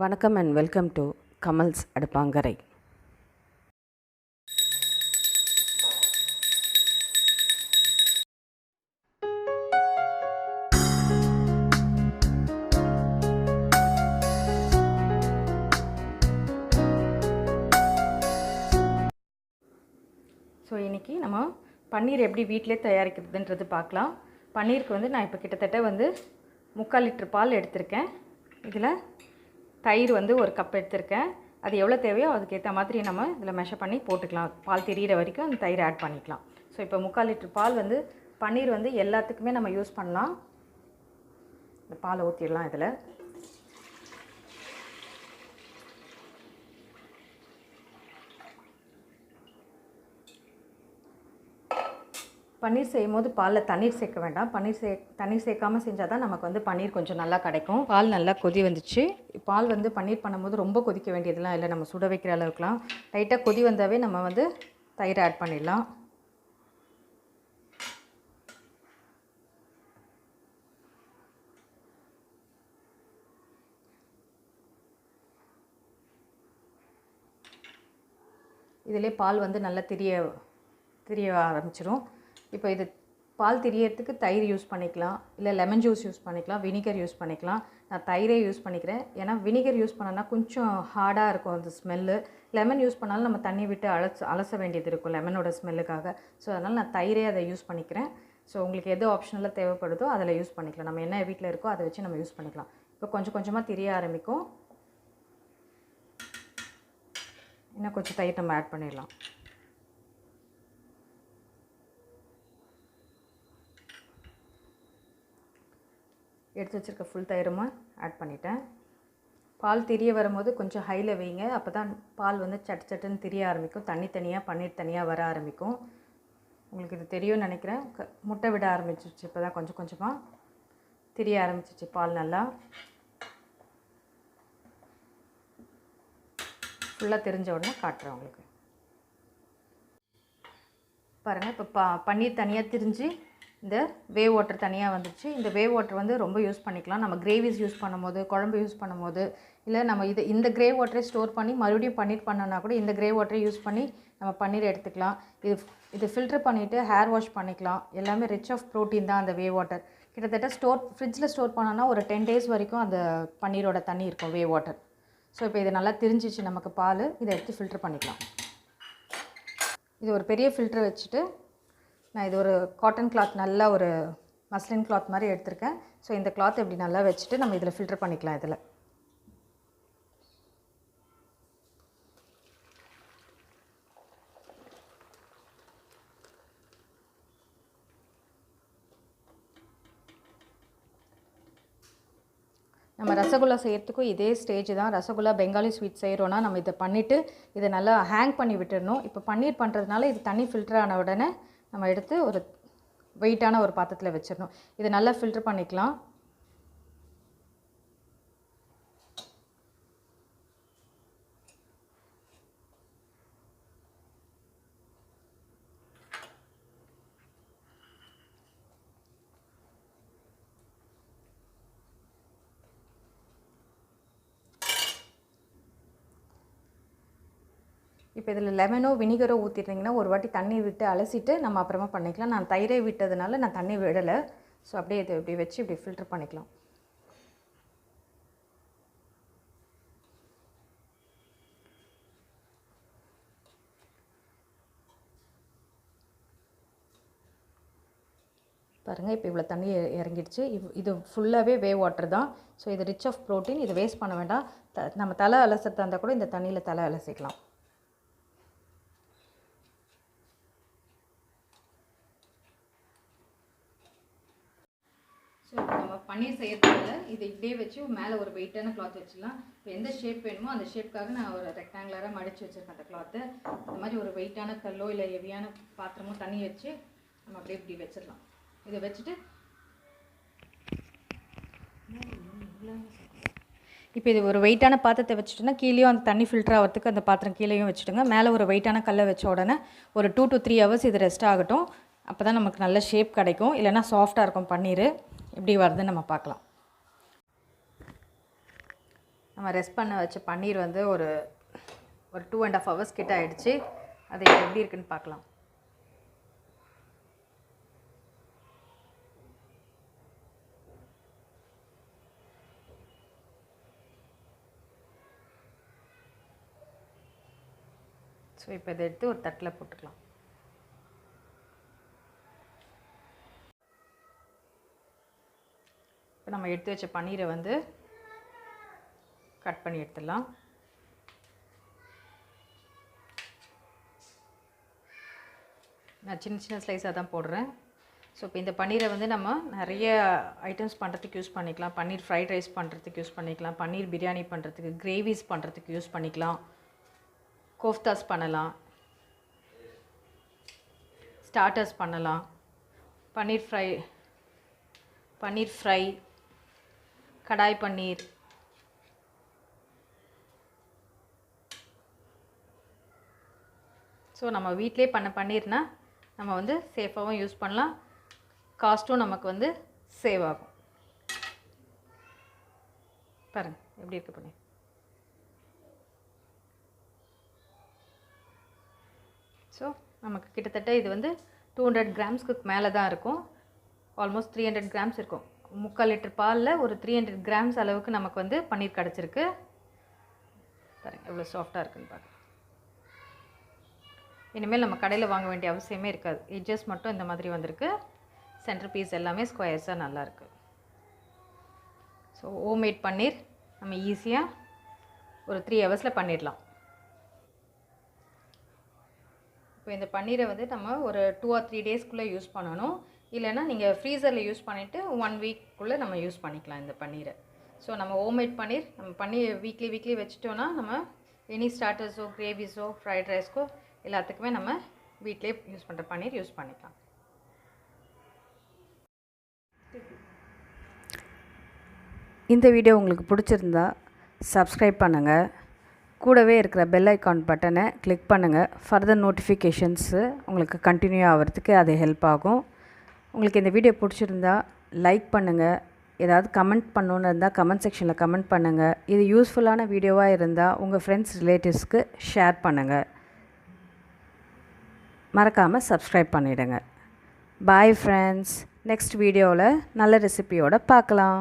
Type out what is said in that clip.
வணக்கம் and welcome to Kamal's அடுப்பாங்கரை. So இன்றைக்கி நம்ம பன்னீர் எப்படி வீட்டிலே தயாரிக்கிறதுன்றது பார்க்கலாம். பன்னீருக்கு நான் இப்போ கிட்டத்தட்ட 3/4 லிட்டர் பால் எடுத்திருக்கேன். இதில் தயிர் 1 கப் எடுத்திருக்கேன். அது எவ்வளோ தேவையோ அதுக்கேற்ற மாதிரி நம்ம இதில் மெஷர் பண்ணி போட்டுக்கலாம். பால் திரியிற வரைக்கும் அந்த தயிர் ஆட் பண்ணிக்கலாம். ஸோ இப்போ 3/4 லிட்டர் பால் பன்னீர் எல்லாத்துக்குமே நம்ம யூஸ் பண்ணலாம். இந்த பாலை ஊற்றிடலாம். இதில் பன்னீர் செய்யும் போது பாலில் தண்ணீர் சேர்க்க வேண்டாம். தண்ணீர் சேர்க்காமல் செஞ்சால் தான் நமக்கு பன்னீர் கொஞ்சம் நல்லா கிடைக்கும். பால் நல்லா கொதி வந்துச்சு. பால் பன்னீர் பண்ணும்போது ரொம்ப கொதிக்க வேண்டியதெல்லாம் இல்லை. நம்ம சுட வைக்கிற அளவுக்குலாம் லைட்டாக கொதி வந்தாவே நம்ம தயிர் ஆட் பண்ணிடலாம். இதிலே பால் நல்லா திரிய ஆரம்பிச்சிடும். இப்போ இது பால் திரியறதுக்கு தயிர் யூஸ் பண்ணிக்கலாம், இல்லை லெமன் ஜூஸ் யூஸ் பண்ணிக்கலாம், வினிகர் யூஸ் பண்ணிக்கலாம். நான் தயிரே யூஸ் பண்ணிக்கிறேன். ஏன்னா வினிகர் யூஸ் பண்ணோன்னா கொஞ்சம் ஹார்டாக இருக்கும் அந்த ஸ்மெல்லு. லெமன் யூஸ் பண்ணாலும் நம்ம தண்ணி விட்டு அலச வேண்டியது இருக்கும் லெமனோட ஸ்மெல்லுக்காக. ஸோ அதனால் நான் தயிரே அதை யூஸ் பண்ணிக்கிறேன். ஸோ உங்களுக்கு எது ஆப்ஷனலாக தேவைப்படுதோ அதில் யூஸ் பண்ணிக்கலாம். நம்ம என்ன வீட்டில் இருக்கோ அதை வச்சு நம்ம யூஸ் பண்ணிக்கலாம். இப்போ கொஞ்சம் கொஞ்சமாக திரிய ஆரம்பிக்கும். இன்னும் கொஞ்சம் தயிர் நம்ம ஆட் பண்ணிடலாம். எடுத்து வச்சுருக்க ஃபுல் தயிரும் ஆட் பண்ணிட்டேன். பால் திரிய வரும்போது கொஞ்சம் ஹையில் வைங்க. அப்போ தான் பால் சட்டு சட்டுன்னு திரிய ஆரம்பிக்கும். தனியாக பன்னீர் தனியாக வர ஆரம்பிக்கும். உங்களுக்கு இது தெரியும்னு நினைக்கிறேன். முட்டை விட ஆரம்பிச்சிச்சு. இப்போ தான் கொஞ்சம் கொஞ்சமாக திரிய ஆரம்பிச்சிச்சு பால் நல்லா. ஃபுல்லாக தெரிஞ்ச உடனே காட்டுறேன் உங்களுக்கு. பாருங்கள், இப்போ பன்னீர் தனியாக திரிஞ்சு இந்த வேவ் வாட்டர் தனியாக வந்துடுச்சு. இந்த வேவ் வாட்டர் ரொம்ப யூஸ் பண்ணிக்கலாம். நம்ம கிரேவிஸ் யூஸ் பண்ணும்போது, குழம்பு யூஸ் பண்ணும்போது, இல்லை நம்ம இந்த கிரே வாட்டரை ஸ்டோர் பண்ணி மறுபடியும் பன்னீர் பண்ணோன்னா கூட இந்த கிரே வாட்டரை யூஸ் பண்ணி நம்ம பன்னீர் எடுத்துக்கலாம். இது ஃபில்டர் பண்ணிவிட்டு ஹேர் வாஷ் பண்ணிக்கலாம். எல்லாமே ரிச் ஆஃப் ப்ரோட்டீன் தான் அந்த வேவ் வாட்டர். கிட்டத்தட்ட ஃப்ரிட்ஜில் ஸ்டோர் பண்ணோன்னா ஒரு 10 days வரைக்கும் அந்த பன்னீரோட தண்ணி இருக்கும், வேவ் வாட்டர். ஸோ இப்போ இது நல்லா திரிஞ்சிச்சு நமக்கு பால். இதை எடுத்து ஃபில்டர் பண்ணிக்கலாம். இது ஒரு பெரிய ஃபில்டர் வச்சுட்டு நான் இது ஒரு காட்டன் கிளாத், நல்லா ஒரு மஸ்லின் கிளாத் மாதிரி எடுத்திருக்கேன். ஸோ இந்த கிளாத் இப்படி நல்லா வச்சுட்டு நம்ம இதில் ஃபில்டர் பண்ணிக்கலாம். இதில் நம்ம ரசகுல்லா செய்கிறதுக்கும் இதே ஸ்டேஜ் தான். ரசகுல்லா பெங்காலி ஸ்வீட் செய்கிறோன்னா நம்ம இதை பண்ணிவிட்டு இதை நல்லா ஹேங் பண்ணி விட்டுடணும். இப்போ பன்னீர் பண்ணுறதுனால இது தண்ணி ஃபில்டர் ஆன உடனே நம்ம எடுத்து ஒரு வெயிட்டான ஒரு பாத்திரத்தில் வச்சிடணும். இதை நல்லா ஃபில்டர் பண்ணிக்கலாம். இப்போ இதில் லெமனோ வினிகரோ ஊற்றிட்டிங்கன்னா ஒரு வாட்டி தண்ணி விட்டு அலசிட்டு நம்ம அப்புறமா பண்ணிக்கலாம். நான் தயிரை விட்டதுனால நான் தண்ணி விடலை. ஸோ அப்படியே இதை இப்படி வச்சு இப்படி ஃபில்டர் பண்ணிக்கலாம். பாருங்கள், இப்போ இவ்வளோ தண்ணி இறங்கிடுச்சு. இது ஃபுல்லாகவே வேவ் வாட்டர் தான். ஸோ இது ரிச் ஆஃப் ப்ரோட்டீன். இது வேஸ்ட் பண்ண வேண்டாம். நம்ம தலை அலசறதா இருந்தால் கூட இந்த தண்ணியில் தலை அலசிக்கலாம். ஸோ இப்போ நம்ம பன்னீர் செய்யறதுனால இதை இப்படியே வச்சு மேலே ஒரு வெயிட்டான கிளாத் வச்சிடலாம். இப்போ எந்த ஷேப் வேணுமோ அந்த ஷேப்புக்காக நான் ஒரு ரெக்டாங்குலராக மடித்து வச்சுருக்கேன் அந்த கிளாத்து. இந்த மாதிரி ஒரு வெயிட்டான கல்லோ இல்லை ஹெவியான பாத்திரமோ தண்ணி வச்சு நம்ம அப்படியே இப்படி வச்சிடலாம். இதை வச்சுட்டு இப்போ இது ஒரு வெயிட்டான பாத்திரத்தை வச்சுட்டோன்னா கீழேயும் அந்த தண்ணி ஃபில்டர் ஆகிறதுக்கு அந்த பாத்திரம் கீழேயும் வச்சுட்டுங்க. மேலே ஒரு வெயிட்டான கல்லை வச்ச உடனே ஒரு 2 to 3 hours இது ரெஸ்ட் ஆகட்டும். அப்போ தான் நமக்கு நல்ல ஷேப் கிடைக்கும். இல்லைனா சாஃப்டாக இருக்கும் பன்னீர். எப்படி வருதுன்னு நம்ம பார்க்கலாம். நம்ம ரெஸ்ட் பண்ண வச்ச பன்னீர் வந்து ஒரு 2.5 hours கிட்ட ஆயிடுச்சு. அது எப்படி இருக்குன்னு பார்க்கலாம். ஸோ இப்போ இதை எடுத்து ஒரு தட்டில் போட்டுக்கலாம். இப்போ நம்ம எடுத்து வச்ச பன்னீரை வந்து கட் பண்ணி எடுத்துடலாம். நான் சின்ன சின்ன ஸ்லைஸாக தான் போடுறேன். ஸோ இப்போ இந்த பன்னீரை வந்து நம்ம நிறைய ஐட்டம்ஸ் பண்ணுறதுக்கு யூஸ் பண்ணிக்கலாம். பன்னீர் ஃப்ரைட் ரைஸ் பண்ணுறதுக்கு யூஸ் பண்ணிக்கலாம். பன்னீர் பிரியாணி பண்ணுறதுக்கு, கிரேவிஸ் பண்ணுறதுக்கு யூஸ் பண்ணிக்கலாம். கோஃப்தாஸ் பண்ணலாம், ஸ்டார்டர்ஸ் பண்ணலாம், பன்னீர் ஃப்ரை, கடாய் பன்னீர், ஸோ நம்ம வீட்டிலே பண்ண பன்னீர்னா நம்ம வந்து சேஃபாகவும் யூஸ் பண்ணலாம். காஸ்ட்டும் நமக்கு வந்து சேவ் ஆகும். பாருங்கள் எப்படி இருக்குது பன்னீர். ஸோ நமக்கு கிட்டத்தட்ட இது வந்து 200 grams மேலே தான் இருக்கும். ஆல்மோஸ்ட் 300 grams இருக்கும். 3/4 லிட்டர் பாலில் ஒரு 300 grams அளவுக்கு நமக்கு வந்து பன்னீர் கிடச்சிருக்கு. பாருங்கள் எவ்வளோ சாஃப்டாக இருக்குன்னு பாருங்கள். இனிமேல் நம்ம கடையில் வாங்க வேண்டிய அவசியமே இருக்காது. எட்ஜஸ் மட்டும் இந்த மாதிரி வந்திருக்கு. சென்டர் பீஸ் எல்லாமே ஸ்கொயர்ஸாக நல்லாயிருக்கு. ஸோ ஹோம்மேட் பன்னீர் நம்ம ஈஸியாக ஒரு 3 hours பண்ணிடலாம். இப்போ இந்த பன்னீரை வந்து நம்ம ஒரு 2 or 3 daysக்குள்ளே யூஸ் பண்ணணும். இல்லைன்னா நீங்கள் ஃப்ரீசரில் யூஸ் பண்ணிவிட்டு 1 weekக்குள்ளே நம்ம யூஸ் பண்ணிக்கலாம் இந்த பன்னீரை. ஸோ நம்ம ஹோம்மேட் பன்னீர் நம்ம பண்ணி வீக்லி வச்சுட்டோன்னா நம்ம எனி ஸ்டார்டர்ஸோ, கிரேவிஸோ, ஃப்ரைட் ரைஸ்க்கோ எல்லாத்துக்குமே நம்ம வீட்டிலே யூஸ் பண்ணுற பன்னீர் யூஸ் பண்ணிக்கலாம். இந்த வீடியோ உங்களுக்கு பிடிச்சிருந்தா சப்ஸ்கிரைப் பண்ணுங்கள். கூடவே இருக்கிற பெல் ஐக்கான் பட்டனை கிளிக் பண்ணுங்கள். ஃபர்தர் நோட்டிஃபிகேஷன்ஸு உங்களுக்கு கண்டினியூ ஆகிறதுக்கு அது ஹெல்ப் ஆகும். உங்களுக்கு இந்த வீடியோ பிடிச்சிருந்தா லைக் பண்ணுங்கள். ஏதாவது கமெண்ட் பண்ணணுன்னு இருந்தால் கமெண்ட் செக்ஷனில் கமெண்ட் பண்ணுங்கள். இது யூஸ்ஃபுல்லான வீடியோவாக இருந்தால் உங்கள் ஃப்ரெண்ட்ஸ், ரிலேட்டிவ்ஸ்க்கு ஷேர் பண்ணுங்கள். மறக்காமல் சப்ஸ்கிரைப் பண்ணிவிடுங்க. Bye friends. நெக்ஸ்ட் வீடியோவில் நல்ல ரெசிபியோடு பார்க்கலாம்.